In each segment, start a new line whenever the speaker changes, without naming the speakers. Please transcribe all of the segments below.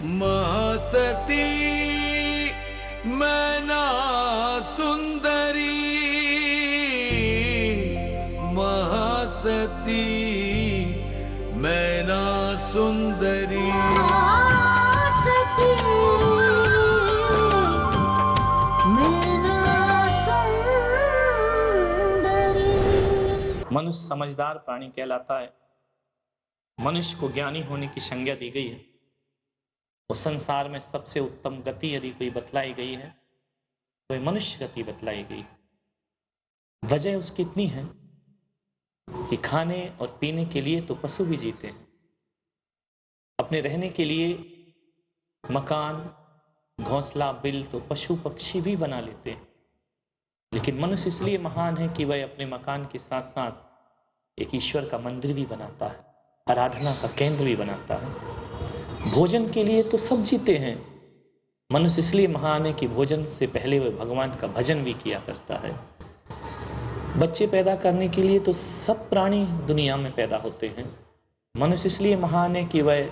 महासती मैना सुंदरी, महासती मैना सुंदरी।
महासती मैना सुंदरी।
मनुष्य समझदार प्राणी कहलाता है। मनुष्य को ज्ञानी होने की संज्ञा दी गई है। और संसार में सबसे उत्तम गति यदि कोई बतलाई गई है तो मनुष्य गति बतलाई गई। वजह उसकी इतनी है कि खाने और पीने के लिए तो पशु भी जीते हैं, अपने रहने के लिए मकान, घोंसला, बिल तो पशु पक्षी भी बना लेते हैं। लेकिन मनुष्य इसलिए महान है कि वह अपने मकान के साथ साथ एक ईश्वर का मंदिर भी बनाता है, आराधना का केंद्र भी बनाता है। भोजन के लिए तो सब जीते हैं। मनुष्य इसलिए महान है कि भोजन से पहले वह भगवान का भजन भी किया करता है। बच्चे पैदा करने के लिए तो सब प्राणी दुनिया में पैदा होते हैं। मनुष्य इसलिए महान है कि वह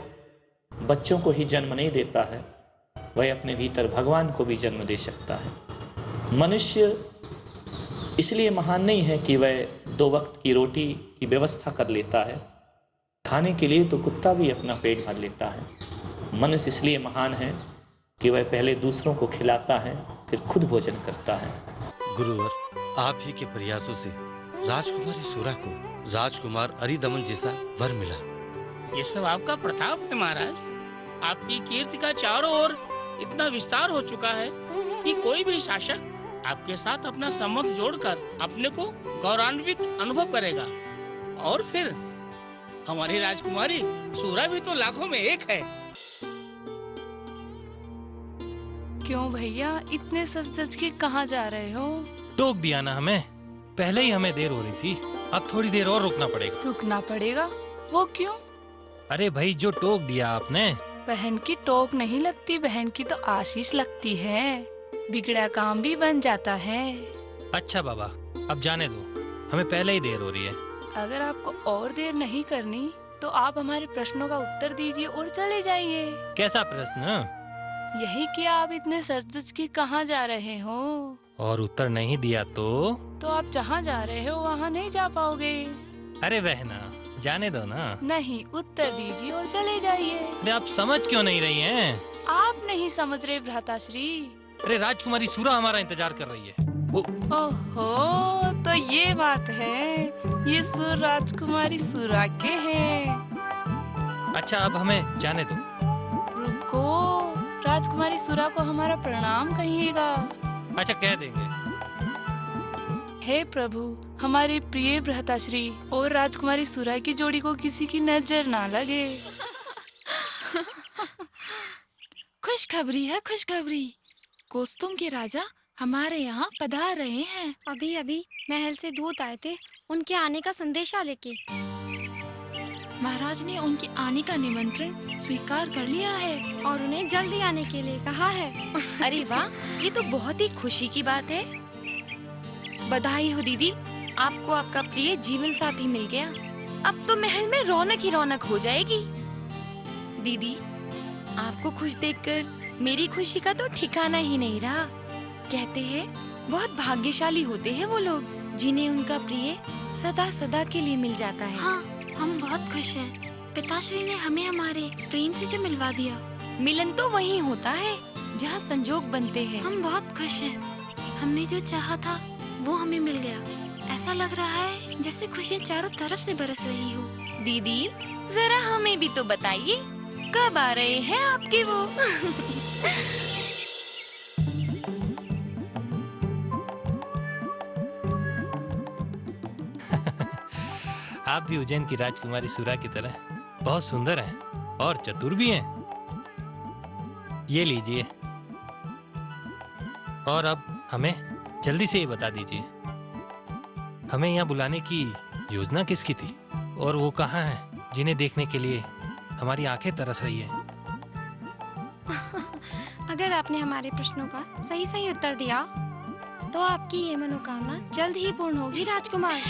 बच्चों को ही जन्म नहीं देता है, वह अपने भीतर भगवान को भी जन्म दे सकता है। मनुष्य इसलिए महान नहीं है कि वह 2 वक्त की रोटी की व्यवस्था कर लेता है, खाने के लिए तो कुत्ता भी अपना पेट भर लेता है। मनुष्य इसलिए महान है कि वह पहले दूसरों को खिलाता है, फिर खुद भोजन करता है।
गुरुवर, आप ही के प्रयासों से राजकुमारी सुरा को राजकुमार अरिदमन जैसा वर मिला।
ये सब आपका प्रताप है महाराज। आपकी कीर्ति का चारों ओर इतना विस्तार हो चुका है कि कोई भी शासक आपके साथ अपना संबंध जोड़कर अपने को गौरवान्वित अनुभव करेगा। और फिर हमारी राजकुमारी सूरा भी तो लाखों में एक है।
क्यों भैया, इतने सज-धज के कहाँ जा रहे हो?
टोक दिया ना हमें, पहले ही हमें देर हो रही थी, अब थोड़ी देर और रुकना पड़ेगा।
रुकना पड़ेगा? वो क्यों?
अरे भाई, जो टोक दिया आपने।
बहन की टोक नहीं लगती, बहन की तो आशीष लगती है। बिगड़ा काम भी बन जाता है।
अच्छा बाबा, अब जाने दो, हमें पहले ही देर हो रही है।
अगर आपको और देर नहीं करनी तो आप हमारे प्रश्नों का उत्तर दीजिए और चले जाइए।
कैसा प्रश्न?
यही कि आप इतने सज-धज के कहाँ जा रहे हो?
और उत्तर नहीं दिया तो
आप जहाँ जा रहे हो वहाँ नहीं जा पाओगे।
अरे बहना, जाने दो ना।
नहीं, उत्तर दीजिए और चले जाइए।
अरे आप समझ क्यों नहीं रही हैं?
आप नहीं समझ रहे भ्राताश्री।
अरे राजकुमारी सूरा हमारा इंतजार कर रही है।
ओहो, तो ये बात है। ये सुर राजकुमारी सुरा के हैं।
अच्छा, अब हमें जाने दो।
रुको, राजकुमारी सुरा को हमारा प्रणाम कहिएगा।
अच्छा, कह देंगे।
हे प्रभु, हमारे प्रिय भ्राताश्री और राजकुमारी सुरा की जोड़ी को किसी की नजर ना लगे।
खुशखबरी है, खुशखबरी। कोस्तुम के राजा हमारे यहाँ पधार रहे हैं।
अभी अभी महल से दूत आए थे, उनके आने का संदेशा लेके।
महाराज ने उनके आने का निमंत्रण स्वीकार कर लिया है
और उन्हें जल्दी आने के लिए कहा है।
अरे वाह, ये तो बहुत ही खुशी की बात है। बधाई हो दीदी, आपको आपका प्रिय जीवन साथी मिल गया। अब तो महल में रौनक ही रौनक हो जाएगी। दीदी, आपको खुश देखकर मेरी खुशी का तो ठिकाना ही नहीं रहा। कहते हैं बहुत भाग्यशाली होते हैं वो लोग जिन्हें उनका प्रिय सदा सदा के लिए मिल जाता है।
हाँ, हम बहुत खुश हैं। पिताश्री ने हमें हमारे प्रेम से जो मिलवा दिया।
मिलन तो वही होता है जहाँ संजोग बनते हैं।
हम बहुत खुश हैं। हमने जो चाहा था वो हमें मिल गया। ऐसा लग रहा है जैसे खुशियाँ चारों तरफ से बरस रही हो।
दीदी, जरा हमें भी तो बताइए, कब आ रहे हैं आपके वो?
आप भी उज्जैन की राजकुमारी सुरा की तरह बहुत सुंदर हैं और चतुर भी हैं। ये लीजिए, और अब हमें जल्दी से ये बता दीजिए, हमें यहाँ बुलाने की योजना किसकी थी और वो कहाँ हैं जिन्हें देखने के लिए हमारी आंखें तरस रही है?
अगर आपने हमारे प्रश्नों का सही सही उत्तर दिया तो आपकी ये मनोकामना जल्द ही पूर्ण होगी राजकुमार।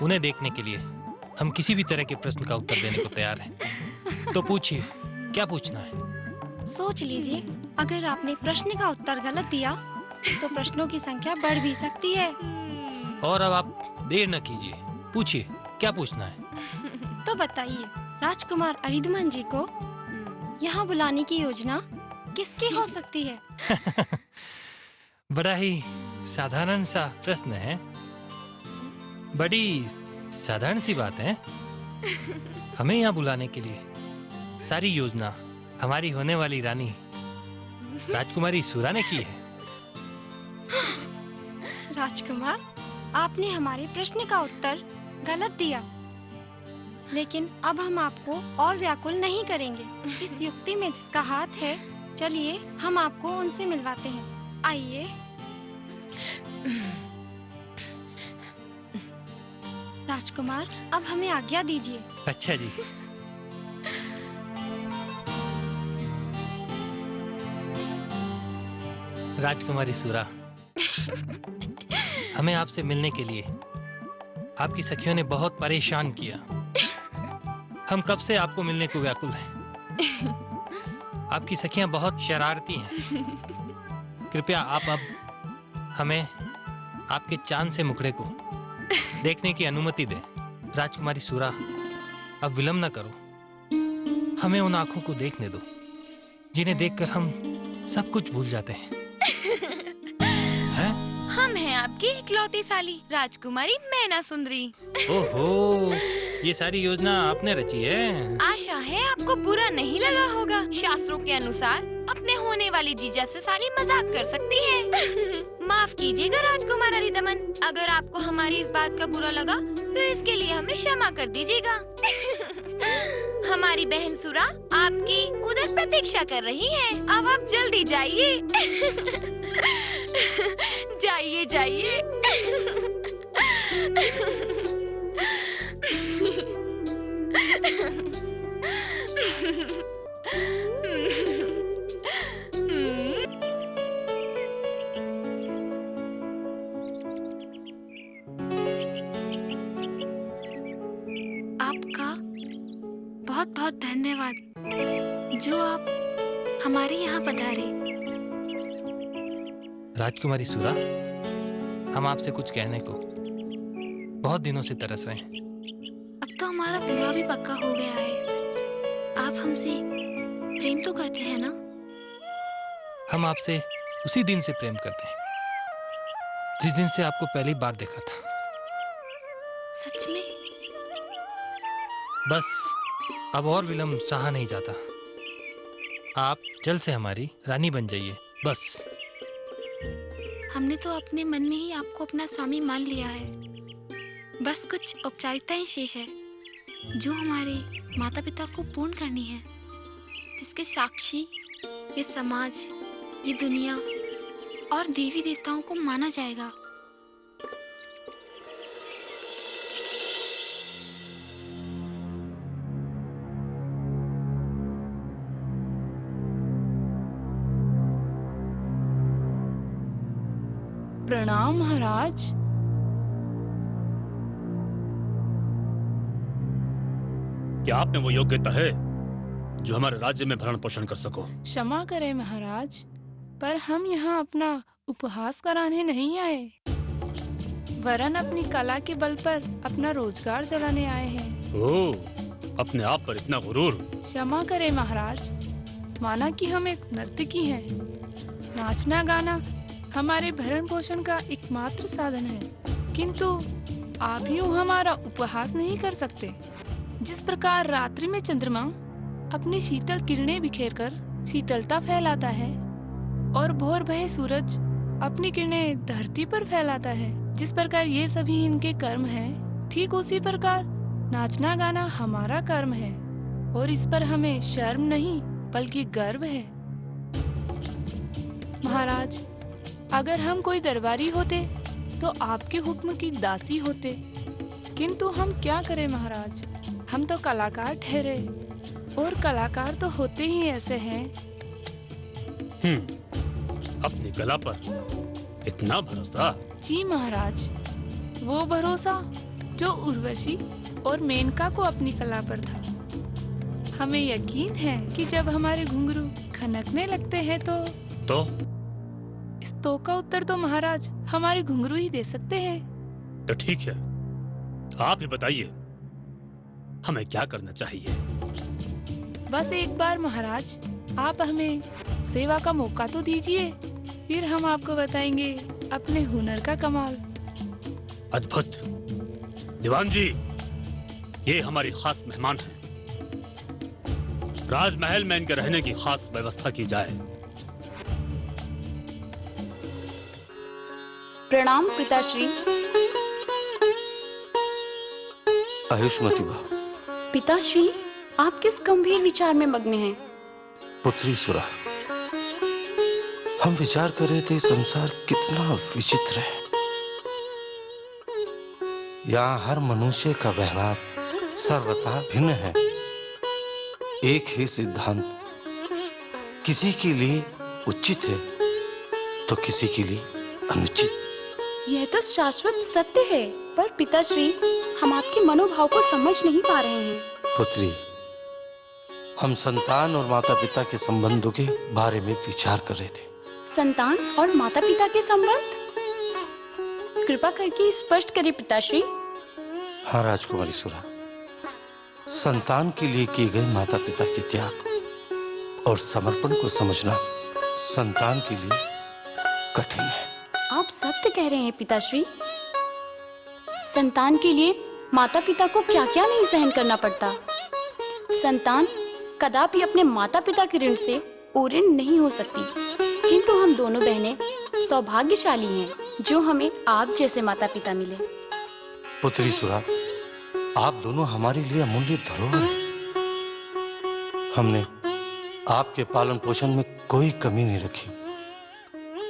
उन्हें देखने के लिए हम किसी भी तरह के प्रश्न का उत्तर देने को तैयार हैं। तो पूछिए, क्या पूछना है?
सोच लीजिए, अगर आपने प्रश्न का उत्तर गलत दिया तो प्रश्नों की संख्या बढ़ भी सकती है।
और अब आप देर न कीजिए, पूछिए क्या पूछना है।
तो बताइए, राजकुमार अरिदमन जी को यहाँ बुलाने की योजना किसकी हो सकती है?
बड़ा ही साधारण सा प्रश्न है, बड़ी साधारण सी बात है। हमें यहाँ बुलाने के लिए सारी योजना हमारी होने वाली रानी राजकुमारी सुरा ने की है।
राजकुमार, आपने हमारे प्रश्न का उत्तर गलत दिया, लेकिन अब हम आपको और व्याकुल नहीं करेंगे। इस युक्ति में जिसका हाथ है, चलिए हम आपको उनसे मिलवाते हैं। आइए। राजकुमार, अब हमें आज्ञा दीजिए।
अच्छा जी। राजकुमारी सुरा, हमें आपसे मिलने के लिए आपकी सखियों ने बहुत परेशान किया। हम कब से आपको मिलने को व्याकुल हैं। आपकी सखियां बहुत शरारती हैं। कृपया आप अब हमें आपके चांद से मुखड़े को देखने की अनुमति दें। राजकुमारी सुरा, अब विलंब न करो, हमें उन आंखों को देखने दो जिन्हें देखकर हम सब कुछ भूल जाते हैं।
हम हैं आपकी इकलौती साली राजकुमारी मैना सुंदरी।
ओहो, ये सारी योजना आपने रची है।
आशा है आपको बुरा नहीं लगा होगा। शास्त्रों के अनुसार अपने होने वाली जीजा से साली मजाक कर सकती है। माफ कीजिएगा राजकुमार अरिदमन, अगर आपको हमारी इस बात का बुरा लगा तो इसके लिए हमें क्षमा कर दीजिएगा। हमारी बहन सुरा आपकी उधर प्रतीक्षा कर रही है। अब आप जल्दी जाइए। जाइए जाइए।
आपका बहुत बहुत धन्यवाद जो आप हमारे यहाँ पधारे।
राजकुमारी सुरा, हम आपसे कुछ कहने को बहुत दिनों से तरस रहे हैं।
अब तो हमारा विवाह भी पक्का हो गया है। आप हमसे प्रेम तो करते हैं ना?
हम आपसे उसी दिन से प्रेम करते हैं जिस दिन से आपको पहली बार देखा था।
सच में?
बस अब और विलंब सहा नहीं जाता। आप जल्द से हमारी रानी बन जाइए, बस।
हमने तो अपने मन में ही आपको अपना स्वामी मान लिया है। बस कुछ औपचारिकताएं शेष है जो हमारे माता पिता को पूर्ण करनी है, जिसके साक्षी ये समाज, ये दुनिया और देवी देवताओं को माना जाएगा।
प्रणाम महाराज।
क्या आप में वो योग्यता है जो हमारे राज्य में भरण पोषण कर सको?
क्षमा करें महाराज, पर हम यहाँ अपना उपहास कराने नहीं आए, वरन अपनी कला के बल पर अपना रोजगार चलाने आए हैं।
ओह, अपने आप पर इतना गुरूर।
क्षमा करें महाराज, माना कि हम एक नर्तकी हैं। नाचना गाना हमारे भरण पोषण का एकमात्र साधन है, किंतु आप यूं हमारा उपहास नहीं कर सकते। जिस प्रकार रात्रि में चंद्रमा अपनी शीतल किरणें बिखेरकर शीतलता फैलाता है और भोर भये सूरज अपनी किरणें धरती पर फैलाता है, जिस प्रकार ये सभी इनके कर्म हैं, ठीक उसी प्रकार नाचना गाना हमारा कर्म है और इस पर हमें शर्म नहीं बल्कि गर्व है। महाराज, अगर हम कोई दरबारी होते तो आपके हुक्म की दासी होते, किंतु हम क्या करें महाराज, हम तो कलाकार ठहरे और कलाकार तो होते ही ऐसे हैं।
अपनी कला पर इतना भरोसा?
जी महाराज, वो भरोसा जो उर्वशी और मेनका को अपनी कला पर था। हमें यकीन है कि जब हमारे घुंघरू खनकने लगते हैं
तो
इस तो का उत्तर तो महाराज हमारे घुंघरू ही दे सकते हैं।
तो ठीक है, आप ही बताइए हमें क्या करना चाहिए।
बस एक बार महाराज आप हमें सेवा का मौका तो दीजिए, फिर हम आपको बताएंगे अपने हुनर का कमाल।
अद्भुत। दीवान जी, ये हमारी खास मेहमान हैं। राजमहल में इनके रहने की खास व्यवस्था की जाए।
प्रणाम पिताश्री।
आयुष्मती भाव।
पिताश्री, आप किस गंभीर विचार में मग्न हैं?
पुत्री सुरा, हम विचार कर रहे थे संसार कितना विचित्र है। यहाँ हर मनुष्य का व्यवहार सर्वथा भिन्न है। एक ही सिद्धांत किसी के लिए उचित है तो किसी के लिए अनुचित।
यह तो शाश्वत सत्य है, पर पिताश्री हम आपके मनोभाव को समझ नहीं पा रहे हैं।
पुत्री, हम संतान और माता पिता के संबंधों के बारे में विचार कर रहे थे।
संतान और माता पिता के संबंध? कृपा करके स्पष्ट करें पिताश्री।
हाँ राजकुमारी सुरा, संतान के लिए किए गए माता पिता के त्याग और समर्पण को समझना संतान के लिए कठिन है।
आप सत्य कह रहे हैं पिताश्री। संतान के लिए माता पिता को क्या क्या नहीं सहन करना पड़ता। संतान कदापि अपने माता पिता के ऋण से ओऋण नहीं हो सकती, किंतु हम दोनों बहनें सौभाग्यशाली हैं जो हमें आप जैसे माता पिता मिले।
पुत्री सुरा, आप दोनों हमारे लिए अमूल्य धरोहर हैं। हमने आपके पालन पोषण में कोई कमी नहीं रखी।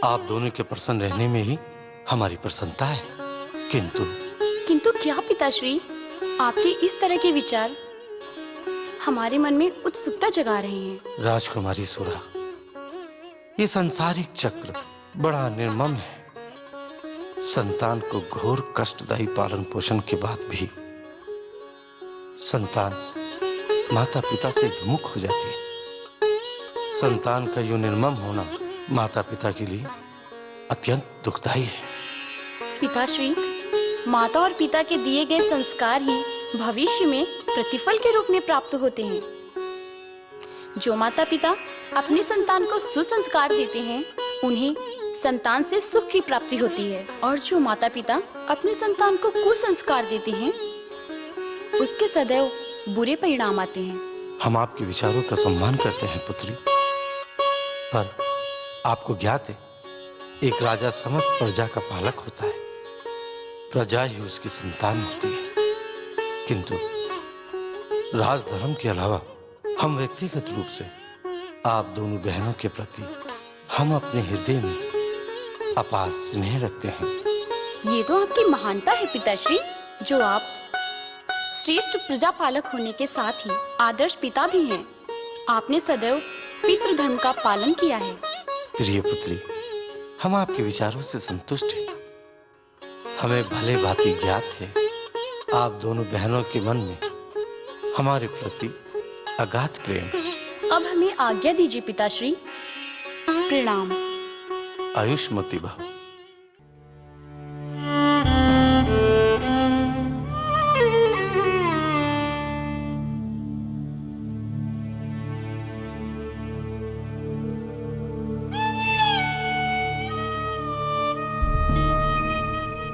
आप दोनों के प्रसन्न रहने में ही हमारी प्रसन्नता है। किंतु
क्या पिताश्री? आपके इस तरह के विचार हमारे मन में उत्सुकता जगा रहे हैं।
राजकुमारी सुरा, ये सांसारिक चक्र बड़ा निर्मम है। संतान को घोर कष्टदायी पालन पोषण के बाद भी संतान माता पिता से विमुख हो जाती है। संतान का यूं निर्मम होना माता पिता के लिए अत्यंत दुखदायी है।
पिताश्री, माता और पिता के दिए गए संस्कार ही भविष्य में प्रतिफल के रूप में प्राप्त होते हैं। जो माता पिता अपने संतान को सुसंस्कार देते हैं, उन्हें संतान से सुख की प्राप्ति होती है, और जो माता पिता अपने संतान को कुसंस्कार देते हैं, उसके सदैव बुरे परिणाम आते हैं।
हम आपके विचारों का सम्मान करते हैं पुत्री, पर आपको ज्ञात है एक राजा समस्त प्रजा का पालक होता है। प्रजा ही उसकी संतान होती है। किंतु राजधर्म के अलावा हम व्यक्तिगत रूप से आप दोनों बहनों के प्रति हम अपने हृदय में अपार स्नेह रखते हैं।
ये तो आपकी महानता है पिताश्री, जो आप श्रेष्ठ प्रजा पालक होने के साथ ही आदर्श पिता भी हैं। आपने सदैव पितृधर्म का पालन किया है।
प्रिय पुत्री, हम आपके विचारों से संतुष्ट हैं। हमें भले भांति ज्ञात है आप दोनों बहनों के मन में हमारे प्रति अगाध प्रेम।
अब हमें आज्ञा दीजिए पिताश्री। प्रणाम।
आयुष्मती भव।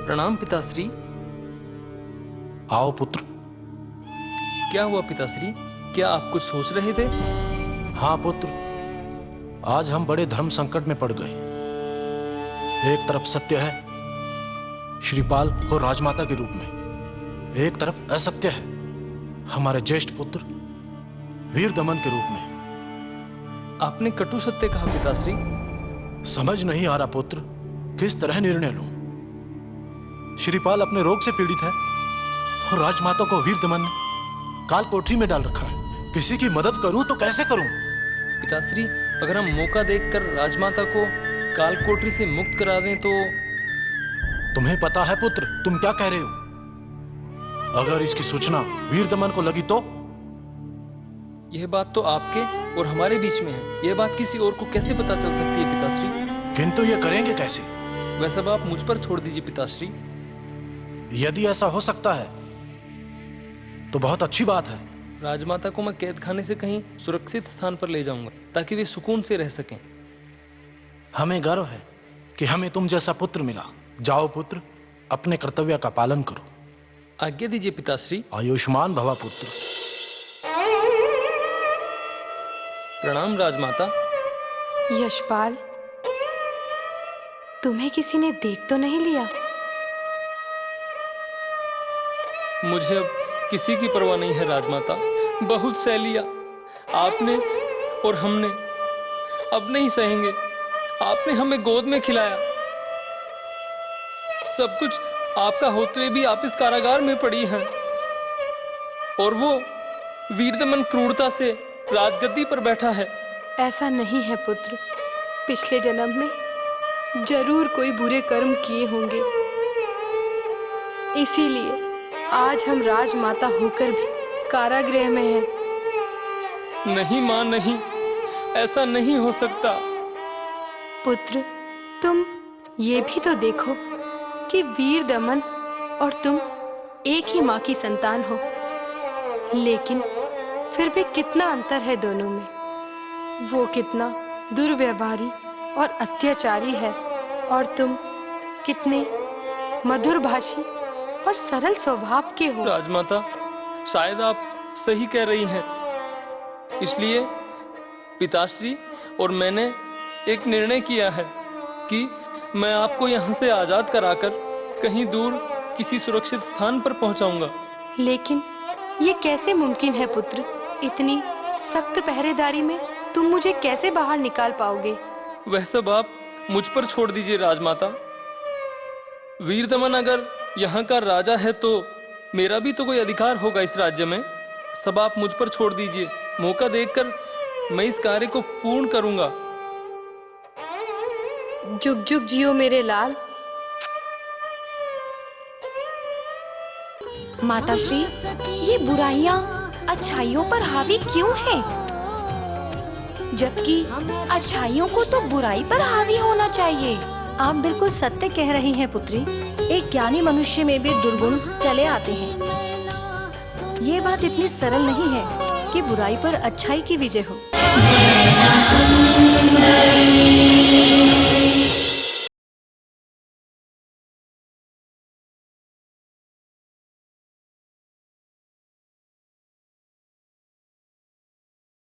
प्रणाम पिताश्री।
आओ पुत्र।
क्या हुआ पिताश्री? क्या आप कुछ सोच रहे थे?
हाँ पुत्र, आज हम बड़े धर्म संकट में पड़ गए। एक तरफ सत्य है श्रीपाल और राजमाता के रूप में, एक तरफ असत्य है हमारे ज्येष्ठ पुत्र वीर दमन के रूप में।
आपने कटु सत्य कहा पिताश्री।
समझ नहीं आ रहा पुत्र, किस तरह निर्णय लूं। श्रीपाल अपने रोग से पीड़ित है और राजमाता को वीर दमन ने काल कोठरी में डाल रखा है। किसी की मदद करूं तो कैसे करूं?
पिताश्री, अगर हम मौका देखकर राजमाता को काल कोठरी से मुक्त करा दें तो?
तुम्हें पता है पुत्र तुम क्या कह रहे हो? अगर इसकी सूचना वीर दमन को लगी तो?
यह बात तो आपके और हमारे बीच में है। यह बात किसी और को कैसे पता चल सकती है पिताश्री?
किंतु ये करेंगे कैसे?
वह सब आप मुझ पर छोड़ दीजिए पिताश्री।
यदि ऐसा हो सकता है तो बहुत अच्छी बात है।
राजमाता को मैं कैद खाने से कहीं सुरक्षित स्थान पर ले जाऊंगा ताकि वे सुकून से रह सकें।
हमें गर्व है कि हमें तुम जैसा पुत्र मिला। जाओ पुत्र, अपने कर्तव्य का पालन करो।
आज्ञा दीजिए पिताश्री।
आयुष्मान भवा पुत्र।
प्रणाम राजमाता।
यशपाल, तुम्हें किसी ने देख तो नहीं लिया?
मुझे अब किसी की परवाह नहीं है राजमाता। बहुत सह लिया आपने और हमने, अब नहीं सहेंगे। आपने हमें गोद में खिलाया, सब कुछ आपका होते हुए भी आप इस कारागार में पड़ी हैं, और वो वीरदमन क्रूरता से राजगद्दी पर बैठा है।
ऐसा नहीं है पुत्र, पिछले जन्म में जरूर कोई बुरे कर्म किए होंगे, इसीलिए आज हम राजमाता होकर भी कारागृह में हैं।
नहीं मां, नहीं, ऐसा नहीं हो सकता।
पुत्र, तुम ये भी तो देखो कि वीरदमन और तुम एक ही माँ की संतान हो, लेकिन फिर भी कितना अंतर है दोनों में। वो कितना दुर्व्यवहारी और अत्याचारी है, और तुम कितने मधुर भाषी और सरल स्वभाव के हो।
राजमाता, शायद आप सही कह रही हैं। इसलिए पिताश्री और मैंने एक निर्णय किया है कि मैं आपको यहाँ से आजाद कराकर कहीं दूर किसी सुरक्षित स्थान पर पहुँचाऊंगा।
लेकिन ये कैसे मुमकिन है पुत्र? इतनी सख्त पहरेदारी में तुम मुझे कैसे बाहर निकाल पाओगे?
वह सब आप मुझ पर छोड़ दीजिए राजमाता। वीरदमन अगर यहाँ का राजा है तो मेरा भी तो कोई अधिकार होगा इस राज्य में। सब आप मुझ पर छोड़ दीजिए। मौका देखकर मैं इस कार्य को पूर्ण करूंगा।
जुग जुग जियो मेरे लाल।
माताश्री, ये बुराइयां अच्छाइयों पर हावी क्यों हैं? जबकि अच्छाइयों को तो बुराई पर हावी होना चाहिए।
आप बिल्कुल सत्य कह रही हैं पुत्री। एक ज्ञानी मनुष्य में भी दुर्गुण चले आते हैं। ये बात इतनी सरल नहीं है कि बुराई पर अच्छाई की विजय हो।